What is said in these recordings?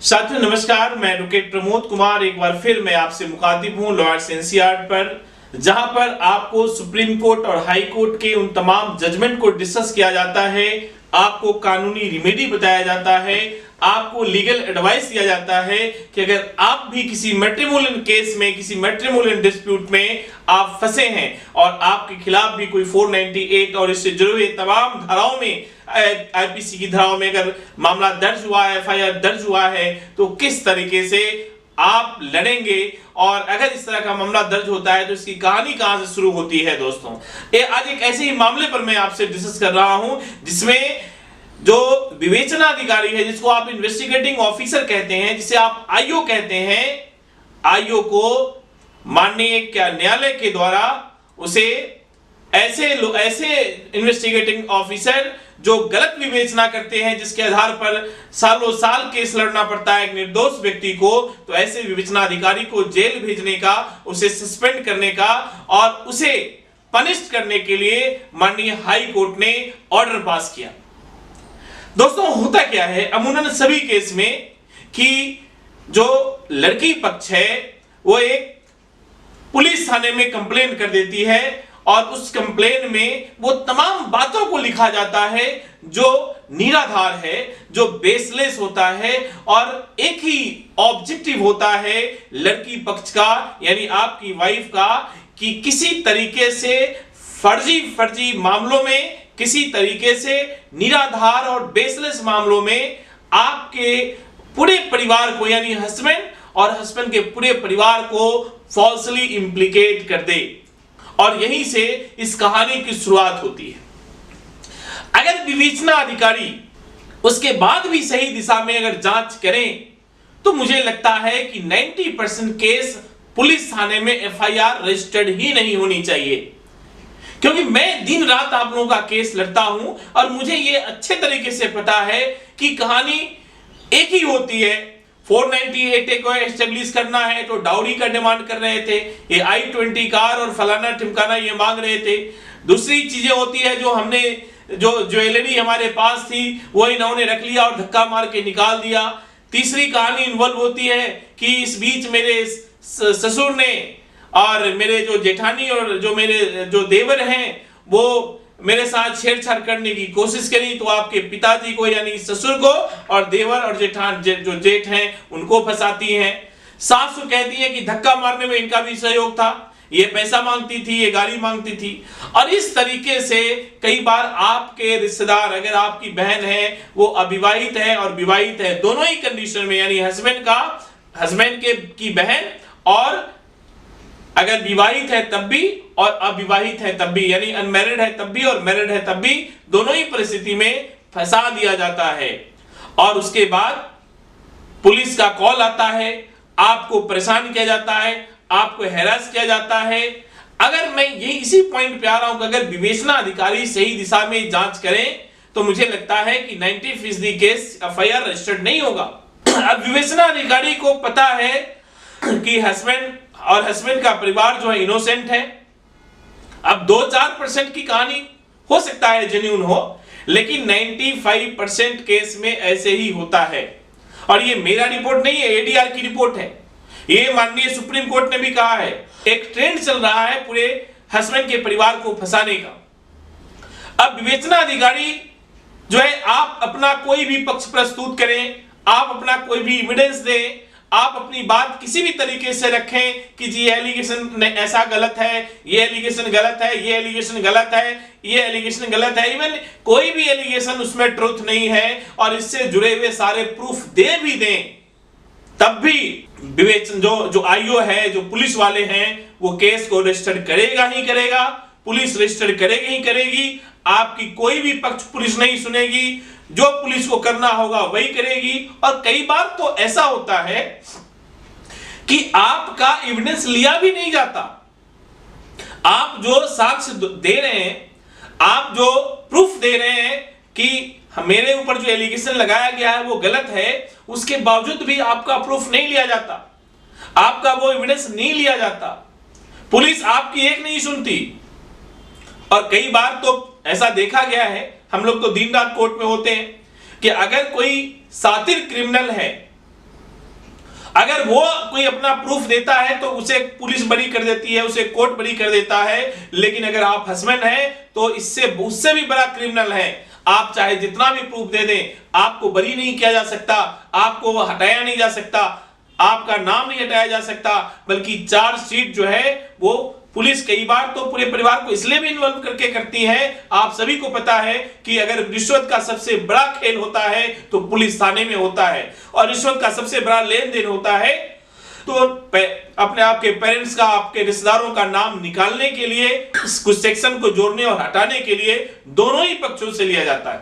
साथियों नमस्कार, मैं एडवोकेट प्रमोद कुमार एक बार फिर मैं आपसे मुखातिब हूं लॉयर्स एनसीईआरटी पर, जहां पर आपको सुप्रीम कोर्ट और हाई कोर्ट के उन तमाम जजमेंट को डिस्कस किया जाता है, आपको कानूनी रिमेडी बताया जाता है, आपको लीगल एडवाइस दिया जाता है कि अगर आप भी किसी मैट्रिमोनियल केस में, किसी मैट्रिमोनियल डिस्प्यूट में आप फंसे हैं और आपके खिलाफ भी कोई 498 और इससे जुड़े हुए तमाम धाराओं में, आईपीसी की धाराओं में अगर मामला दर्ज हुआ है, एफआईआर दर्ज हुआ है, तो किस तरीके से आप लड़ेंगे और अगर इस तरह का मामला दर्ज होता है तो इसकी कहानी कहां से शुरू होती है। दोस्तों आज एक ऐसे ही मामले पर मैं आपसे डिस्कस कर रहा हूं जिसमें जो विवेचना अधिकारी है, जिसको आप इन्वेस्टिगेटिंग ऑफिसर कहते हैं, जिसे आप आईओ कहते हैं, आईओ को माननीय न्यायालय के द्वारा उसे ऐसे इन्वेस्टिगेटिंग ऑफिसर जो गलत विवेचना करते हैं, जिसके आधार पर सालों साल केस लड़ना पड़ता है एक निर्दोष व्यक्ति को, तो ऐसे विवेचना अधिकारी को जेल भेजने का, उसे सस्पेंड करने का और उसे पनिश करने के लिए माननीय हाई कोर्ट ने ऑर्डर पास किया। दोस्तों होता क्या है अमूमन सभी केस में कि जो लड़की पक्ष है वो एक पुलिस थाने में कंप्लेन कर देती है और उस कंप्लेन में वो तमाम बातों को लिखा जाता है जो निराधार है, जो बेसलेस होता है और एक ही ऑब्जेक्टिव होता है लड़की पक्ष का, यानी आपकी वाइफ का, कि किसी तरीके से फर्जी मामलों में, किसी तरीके से निराधार और बेसलेस मामलों में आपके पूरे परिवार को, यानी हस्बैंड और हस्बैंड के पूरे परिवार को फॉल्सली इंप्लीकेट कर दे। और यहीं से इस कहानी की शुरुआत होती है। अगर विवेचना अधिकारी उसके बाद भी सही दिशा में अगर जांच करें तो मुझे लगता है कि 90% केस पुलिस थाने में एफआईआर रजिस्टर्ड ही नहीं होनी चाहिए, क्योंकि मैं दिन रात आप लोगों का केस लड़ता हूं और मुझे यह अच्छे तरीके से पता है कि कहानी एक ही होती है। 498 को एस्टेब्लिश करना है तो डाउरी का डिमांड कर रहे थे, ये I-20 कार और फलाना ठिमकाना ये मांग रहे थे। दूसरी चीजें होती है जो हमने जो ज्वेलरी हमारे पास थी वो इन्होंने रख लिया और धक्का मार के निकाल दिया। तीसरी कहानी इन्वॉल्व होती है कि इस बीच मेरे ससुर ने और मेरे जो जेठानी और जो मेरे जो देवर हैं वो मेरे साथ छेड़छाड़ करने की कोशिश करी, तो आपके पिताजी को यानी ससुर को और देवर और जेठान जो जेठ हैं उनको फंसाती हैं। सासू कहती है कि धक्का मारने में इनका भी सहयोग था, ये पैसा मांगती थी, ये गाड़ी मांगती थी। और इस तरीके से कई बार आपके रिश्तेदार, अगर आपकी बहन है वो अविवाहित है और विवाहित है, दोनों ही कंडीशन में, यानी हस्बैंड की बहन और अगर विवाहित है तब भी और अविवाहित है तब भी, यानी अनमैरिड है तब भी और मैरिड है तब भी, दोनों ही परिस्थिति में फंसा दिया जाता है। और उसके बाद पुलिस का कॉल आता है, आपको परेशान किया जाता है, आपको हैरास किया जाता है। अगर मैं ये इसी पॉइंट पे आ रहा हूं कि अगर विवेचना अधिकारी सही दिशा में जांच करें तो मुझे लगता है कि 90% केस एफआईआर रजिस्टर्ड नहीं होगा। अब विवेचना अधिकारी को पता है कि हस्बैंड का परिवार जो है इनोसेंट है। अब 2-4% की कहानी हो सकता है जेन्युइन हो, लेकिन 95% केस में ऐसे ही होता है। और ये मेरा रिपोर्ट नहीं है, एडीआर की रिपोर्ट है। ये माननीय सुप्रीम कोर्ट ने भी कहा है, एक ट्रेंड चल रहा है पूरे हस्बैंड के परिवार को फंसाने का। अब विवेचना अधिकारी जो है, आप अपना कोई भी पक्ष प्रस्तुत करें, आप अपना कोई भी एविडेंस दें, आप अपनी बात किसी भी तरीके से रखें कि जी ये एलिगेशन ऐसा गलत है, ये एलिगेशन गलत है, ये एलिगेशन गलत है, ये एलिगेशन गलत है, इवन कोई भी एलिगेशन उसमें ट्रुथ नहीं है और इससे जुड़े हुए सारे प्रूफ दे भी दें, तब भी विवेचन जो आईओ है, जो पुलिस वाले हैं, वो केस को रजिस्टर करेगा ही करेगा। पुलिस रजिस्टर करेगी ही करेगी, आपकी कोई भी पक्ष पुलिस नहीं सुनेगी, जो पुलिस को करना होगा वही करेगी। और कई बार तो ऐसा होता है कि आपका एविडेंस लिया भी नहीं जाता। आप जो साक्ष्य दे रहे हैं, आप जो प्रूफ दे रहे हैं कि मेरे ऊपर जो एलिगेशन लगाया गया है वो गलत है, उसके बावजूद भी आपका प्रूफ नहीं लिया जाता, आपका वो एविडेंस नहीं लिया जाता। पुलिस आपकी एक नहीं सुनती। और कई बार तो ऐसा देखा गया है, हम लोग तो दिन रात कोर्ट में होते हैं, कि अगर कोई सातिर क्रिमिनल है अगर वो कोई अपना प्रूफ देता है तो उसे पुलिस बरी कर देती है, उसे कोर्ट बरी कर देता है। लेकिन अगर आप हस्बैंड हैं तो इससे उससे भी बड़ा क्रिमिनल है। आप चाहे जितना भी प्रूफ दे दें, आपको बरी नहीं किया जा सकता, आपको हटाया नहीं जा सकता, आपका नाम नहीं हटाया जा सकता, बल्कि चार्जशीट जो है वो पुलिस कई बार तो पूरे परिवार को इसलिए भी इन्वॉल्व करके करती है। आप सभी को पता है कि अगर रिश्वत का सबसे बड़ा खेल होता है तो पुलिस थाने में होता है, और रिश्वत का सबसे बड़ा लेन देन होता है तो अपने आपके पेरेंट्स का, आपके रिश्तेदारों का नाम निकालने के लिए, कुछ सेक्शन को जोड़ने और हटाने के लिए दोनों ही पक्षों से लिया जाता है।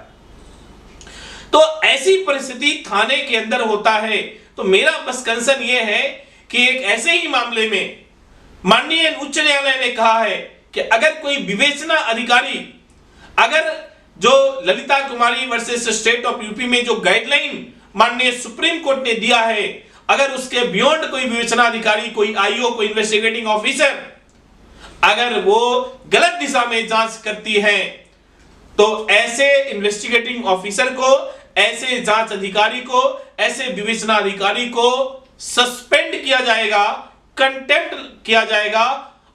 तो ऐसी परिस्थिति थाने के अंदर होता है। तो मेरा बस कंसर्न यह है कि एक ऐसे ही मामले में माननीय उच्च न्यायालय ने कहा है कि अगर कोई विवेचना अधिकारी, अगर जो ललिता कुमारी वर्सेस स्टेट ऑफ यूपी में जो गाइडलाइन माननीय सुप्रीम कोर्ट ने दिया है, अगर उसके बियॉन्ड कोई विवेचना अधिकारी, कोई आईओ, कोई इन्वेस्टिगेटिंग ऑफिसर अगर वो गलत दिशा में जांच करती है तो ऐसे इन्वेस्टिगेटिंग ऑफिसर को, ऐसे जांच अधिकारी को, ऐसे विवेचना अधिकारी को सस्पेंड किया जाएगा, कंटेम्प्ट किया जाएगा,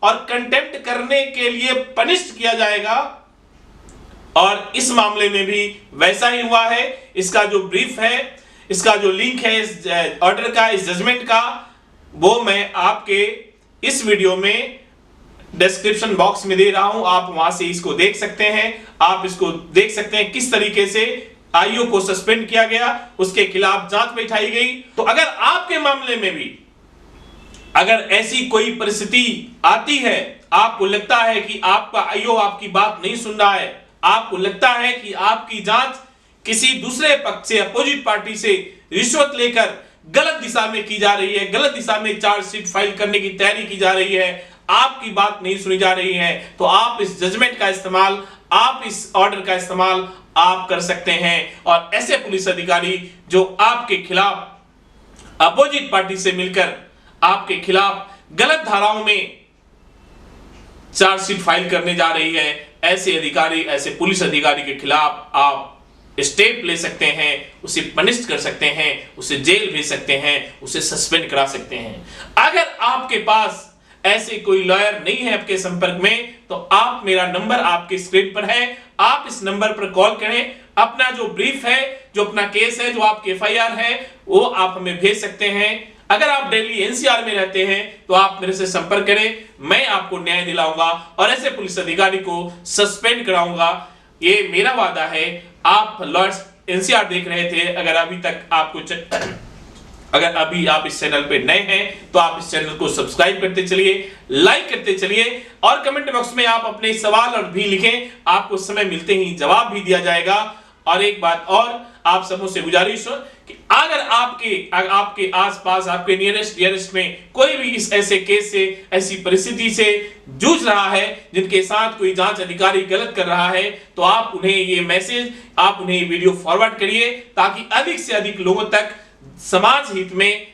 और कंटेम्प्ट करने के लिए पनिश्ड किया जाएगा। और इस मामले में भी वैसा ही हुआ है। इसका जो ब्रीफ है, इसका जो लिंक है इस ऑर्डर का, इस जजमेंट का, वो मैं आपके इस वीडियो में डिस्क्रिप्शन बॉक्स में दे रहा हूं। आप वहां से इसको देख सकते हैं। आप इसको देख सकते हैं किस तरीके से आईओ को सस्पेंड किया गया, उसके खिलाफ जांच बैठाई गई। तो अगर आपके मामले में भी अगर ऐसी कोई परिस्थिति आती है, आपको लगता है कि आपका आईओ आपकी बात नहीं सुन रहा है, आपको लगता है कि आपकी जांच किसी दूसरे पक्ष से, अपोजिट पार्टी से रिश्वत लेकर गलत दिशा में की जा रही है, गलत दिशा में चार्जशीट फाइल करने की तैयारी की जा रही है, आपकी बात नहीं सुनी जा रही है, तो आप इस जजमेंट का इस्तेमाल, आप इस ऑर्डर का इस्तेमाल आप कर सकते हैं। और ऐसे पुलिस अधिकारी जो आपके खिलाफ अपोजिट पार्टी से मिलकर आपके खिलाफ गलत धाराओं में चार्जशीट फाइल करने जा रही है, ऐसे अधिकारी, ऐसे पुलिस अधिकारी के खिलाफ आप स्टेप ले सकते हैं, उसे पनिश कर सकते हैं, उसे जेल भेज सकते हैं, उसे सस्पेंड करा सकते हैं। अगर आपके पास ऐसे कोई लॉयर नहीं है आपके संपर्क में, तो आप, मेरा नंबर आपके स्क्रीन पर है, आप इस नंबर पर कॉल करें। अपना जो ब्रीफ है, जो अपना केस है, जो आपकी एफआईआर है, वो आप हमें भेज सकते हैं। अगर आप दिल्ली एनसीआर में रहते हैं तो आप मेरे से संपर्क करें, मैं आपको न्याय दिलाऊंगा और ऐसे पुलिस अधिकारी को सस्पेंड कराऊंगा। ये मेरा वादा है। आप लॉर्ड्स एनसीआर देख रहे थे, अगर अभी तक आपको अगर अभी आप इस चैनल पे नए हैं तो आप इस चैनल को सब्सक्राइब करते चलिए, लाइक करते चलिए, और कमेंट बॉक्स में आप अपने सवाल और भी लिखें, आपको समय मिलते ही जवाब भी दिया जाएगा। और एक बात और आप सबों से गुजारिश हो कि अगर आपके आसपास, आपके नियरेस्ट में कोई भी इस ऐसे केस से, ऐसी परिस्थिति से जूझ रहा है, जिनके साथ कोई जांच अधिकारी गलत कर रहा है, तो आप उन्हें ये मैसेज, आप उन्हें ये वीडियो फॉरवर्ड करिए, ताकि अधिक से अधिक लोगों तक समाज हित में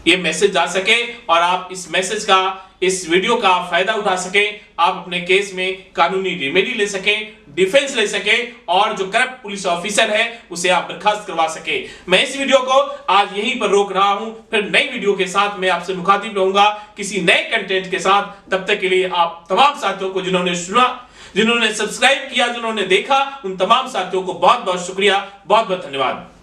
ये मैसेज जा सके और आप इस मैसेज का, इस वीडियो का फायदा उठा सकें, आप अपने केस में कानूनी रेमेडी ले सकें, डिफेंस ले सकें, और जो करप्ट पुलिस ऑफिसर है उसे आप बर्खास्त करवा सके। मैं इस वीडियो को आज यहीं पर रोक रहा हूं, फिर नई वीडियो के साथ मैं आपसे मुखातिब रहूंगा किसी नए कंटेंट के साथ। तब तक के लिए आप तमाम साथियों को, जिन्होंने सुना, जिन्होंने सब्सक्राइब किया, जिन्होंने देखा, उन तमाम साथियों को बहुत बहुत शुक्रिया, बहुत बहुत धन्यवाद।